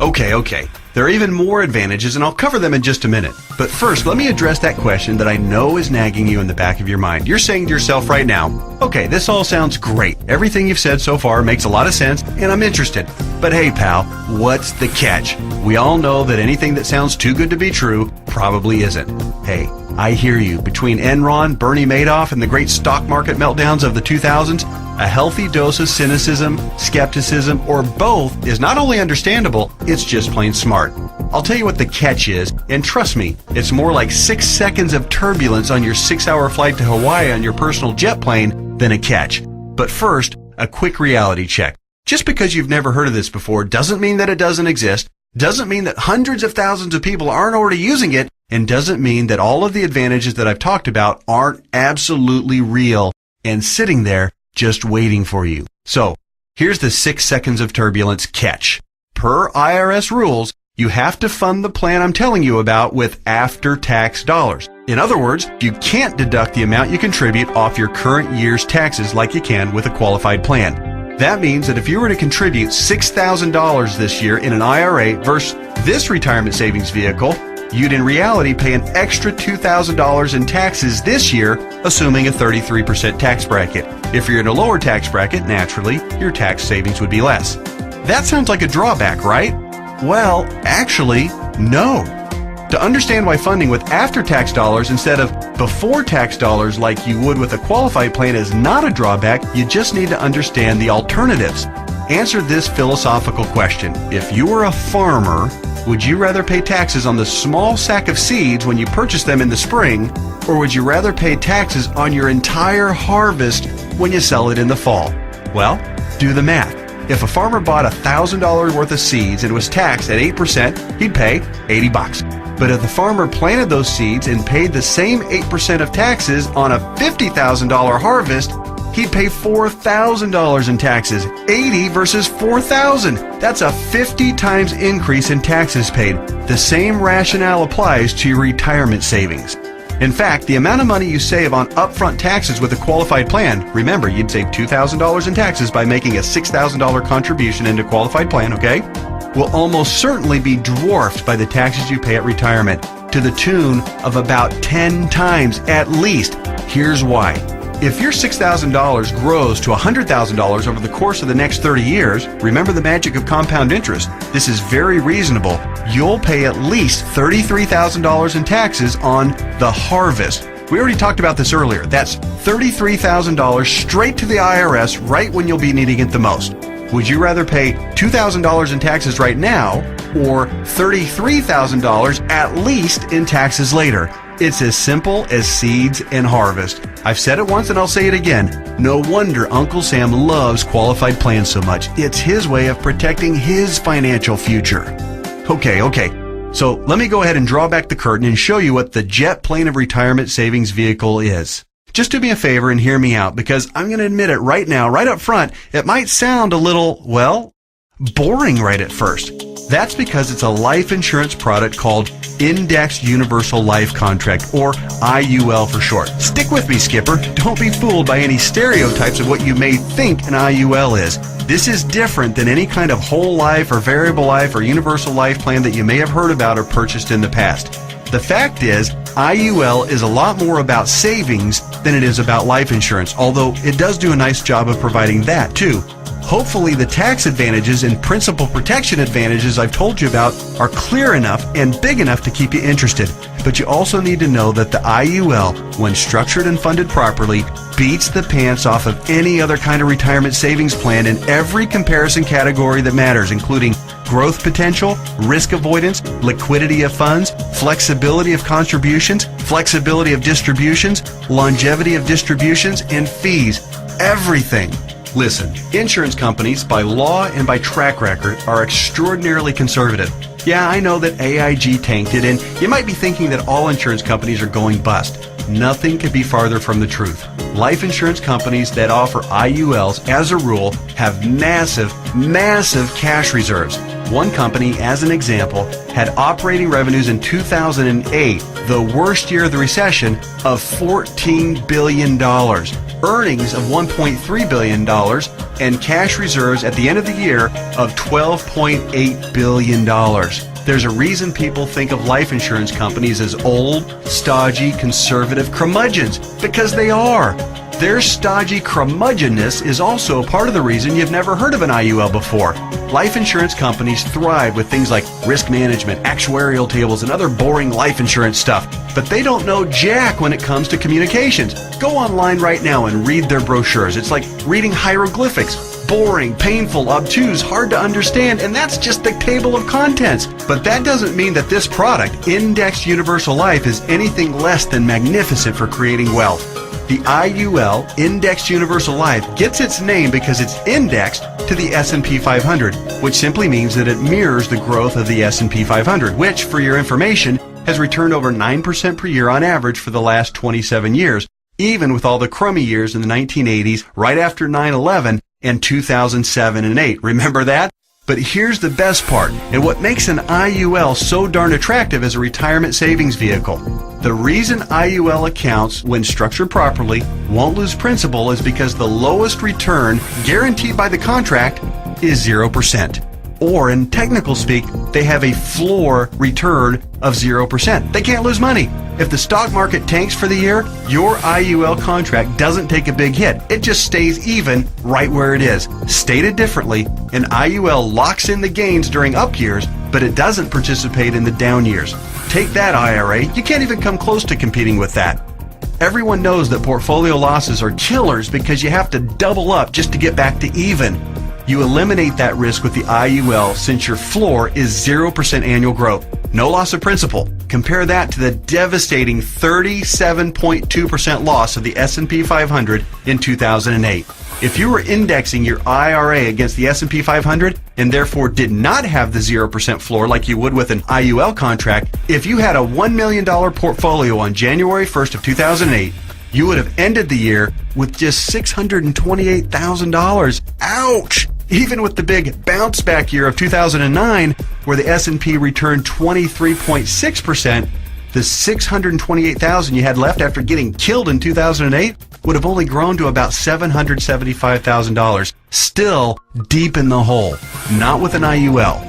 Okay. There are even more advantages, and I'll cover them in just a minute. But first, let me address that question that I know is nagging you in the back of your mind. You're saying to yourself right now, okay, this all sounds great. Everything you've said so far makes a lot of sense, and I'm interested. But hey, pal, what's the catch? We all know that anything that sounds too good to be true probably isn't. Hey, I hear you. Between Enron, Bernie Madoff, and the great stock market meltdowns of the 2000s, a healthy dose of cynicism, skepticism, or both is not only understandable, it's just plain smart. I'll tell you what the catch is, and trust me, it's more like 6 seconds of turbulence on your 6-hour flight to Hawaii on your personal jet plane than a catch. But first, a quick reality check. Just because you've never heard of this before doesn't mean that it doesn't exist, doesn't mean that hundreds of thousands of people aren't already using it, and doesn't mean that all of the advantages that I've talked about aren't absolutely real and sitting there just waiting for you. So, here's the 6 seconds of turbulence catch. Per IRS rules, you have to fund the plan I'm telling you about with after-tax dollars. In other words, you can't deduct the amount you contribute off your current year's taxes like you can with a qualified plan. That means that if you were to contribute $6,000 this year in an IRA versus this retirement savings vehicle, you'd in reality pay an extra $2,000 in taxes this year, assuming a 33% tax bracket. If you're in a lower tax bracket, naturally, your tax savings would be less. That sounds like a drawback, right? Well, actually, no. To understand why funding with after-tax dollars instead of before-tax dollars like you would with a qualified plan is not a drawback, you just need to understand the alternatives. Answer this philosophical question. If you were a farmer, would you rather pay taxes on the small sack of seeds when you purchase them in the spring, or would you rather pay taxes on your entire harvest when you sell it in the fall? Well, do the math. If a farmer bought $1,000 worth of seeds and was taxed at 8%, he'd pay $80. But if the farmer planted those seeds and paid the same 8% of taxes on a $50,000 harvest, he'd pay $4,000 in taxes. 80 versus 4,000. That's a 50 times increase in taxes paid. The same rationale applies to your retirement savings. In fact, the amount of money you save on upfront taxes with a qualified plan, remember, you'd save $2,000 in taxes by making a $6,000 contribution into a qualified plan, okay? Will almost certainly be dwarfed by the taxes you pay at retirement, to the tune of about 10 times at least. Here's why. If your $6,000 grows to $100,000 over the course of the next 30 years, remember the magic of compound interest. This is very reasonable. You'll pay at least $33,000 in taxes on the harvest. We already talked about this earlier. That's $33,000 straight to the IRS right when you'll be needing it the most. Would you rather pay $2,000 in taxes right now or $33,000 at least in taxes later? It's as simple as seeds and harvest. I've said it once and I'll say it again. No wonder Uncle Sam loves qualified plans so much. It's his way of protecting his financial future. Okay. So let me go ahead and draw back the curtain and show you what the jet plane of retirement savings vehicle is. Just do me a favor and hear me out, because I'm going to admit it right now, right up front, it might sound a little, well, boring right at first. That's because it's a life insurance product called Indexed Universal Life Contract, or IUL for short. Stick with me, Skipper. Don't be fooled by any stereotypes of what you may think an IUL is. This is different than any kind of whole life or variable life or universal life plan that you may have heard about or purchased in the past. The fact is, IUL is a lot more about savings than it is about life insurance, although it does do a nice job of providing that too. Hopefully the tax advantages and principal protection advantages I've told you about are clear enough and big enough to keep you interested. But you also need to know that the IUL, when structured and funded properly, beats the pants off of any other kind of retirement savings plan in every comparison category that matters, including growth potential, risk avoidance, liquidity of funds, flexibility of contributions, flexibility of distributions, longevity of distributions, and fees. Everything. Listen, insurance companies, by law and by track record, are extraordinarily conservative. Yeah, I know that AIG tanked it, and you might be thinking that all insurance companies are going bust. Nothing could be farther from the truth. Life insurance companies that offer IULs, as a rule, have massive cash reserves. One company, as an example, had operating revenues in 2008, the worst year of the recession, of $14 billion. earnings of $1.3 billion, and cash reserves at the end of the year of $12.8 billion. There's a reason people think of life insurance companies as old, stodgy, conservative curmudgeons, because they are. Their stodgy curmudgeonness is also part of the reason you've never heard of an IUL before. Life insurance companies thrive with things like risk management, actuarial tables, and other boring life insurance stuff. But they don't know jack when it comes to communications. Go online right now and read their brochures. It's like reading hieroglyphics. Boring, painful, obtuse, hard to understand, and that's just the table of contents. But that doesn't mean that this product, Indexed Universal Life, is anything less than magnificent for creating wealth. The IUL, Indexed Universal Life, gets its name because it's indexed to the S&P 500, which simply means that it mirrors the growth of the S&P 500, which, for your information, has returned over 9% per year on average for the last 27 years, even with all the crummy years in the 1980s, right after 9/11, and 2007 and 8. Remember that? But here's the best part, and what makes an IUL so darn attractive as a retirement savings vehicle. The reason IUL accounts, when structured properly, won't lose principal is because the lowest return guaranteed by the contract is 0%. Or in technical speak, they have a floor return of 0%. They can't lose money. If the stock market tanks for the year, your IUL contract doesn't take a big hit. It just stays even right where it is. Stated differently, an IUL locks in the gains during up years, but it doesn't participate in the down years. Take that, IRA. You can't even come close to competing with that. Everyone knows that portfolio losses are killers because you have to double up just to get back to even. You eliminate that risk with the IUL since your floor is 0% annual growth. No loss of principal. Compare that to the devastating 37.2% loss of the S&P 500 in 2008. If you were indexing your IRA against the S&P 500 and therefore did not have the 0% floor like you would with an IUL contract, if you had a $1 million portfolio on January 1st of 2008, you would have ended the year with just $628,000. Ouch! Even with the big bounce back year of 2009, where the S&P returned 23.6%, the $628,000 you had left after getting killed in 2008 would have only grown to about $775,000. Still deep in the hole. Not with an IUL.